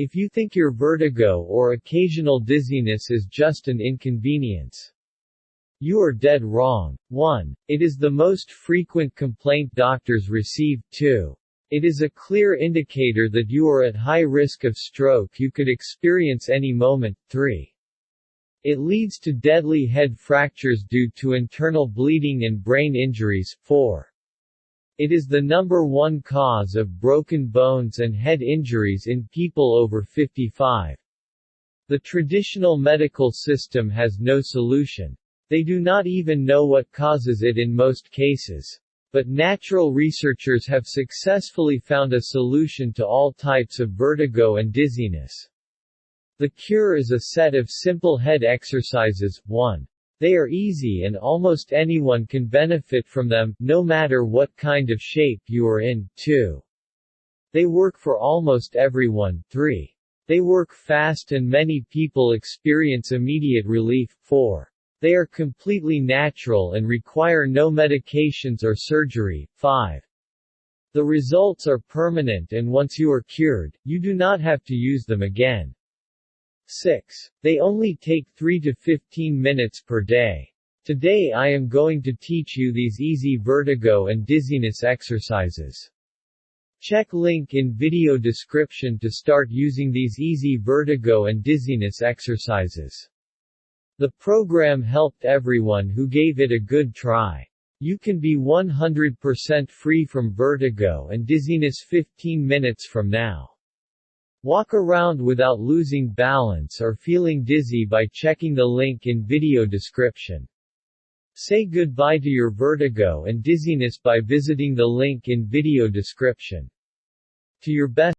If you think your vertigo or occasional dizziness is just an inconvenience, you are dead wrong. 1. It is the most frequent complaint doctors receive. 2. It is a clear indicator that you are at high risk of stroke you could experience any moment. 3. It leads to deadly head fractures due to internal bleeding and brain injuries. 4. It is the number one cause of broken bones and head injuries in people over 55. The traditional medical system has no solution. They do not even know what causes it in most cases. But natural researchers have successfully found a solution to all types of vertigo and dizziness. The cure is a set of simple head exercises. 1. They are easy and almost anyone can benefit from them, no matter what kind of shape you are in. 2. They work for almost everyone. 3. They work fast and many people experience immediate relief. 4. They are completely natural and require no medications or surgery. 5. The results are permanent and once you are cured, you do not have to use them again. 6. They only take 3 to 15 minutes per day. Today I am going to teach you these easy vertigo and dizziness exercises. Check link in video description to start using these easy vertigo and dizziness exercises. The program helped everyone who gave it a good try. You can be 100% free from vertigo and dizziness 15 minutes from now. Walk around without losing balance or feeling dizzy by checking the link in video description. Say goodbye to your vertigo and dizziness by visiting the link in video description. To your best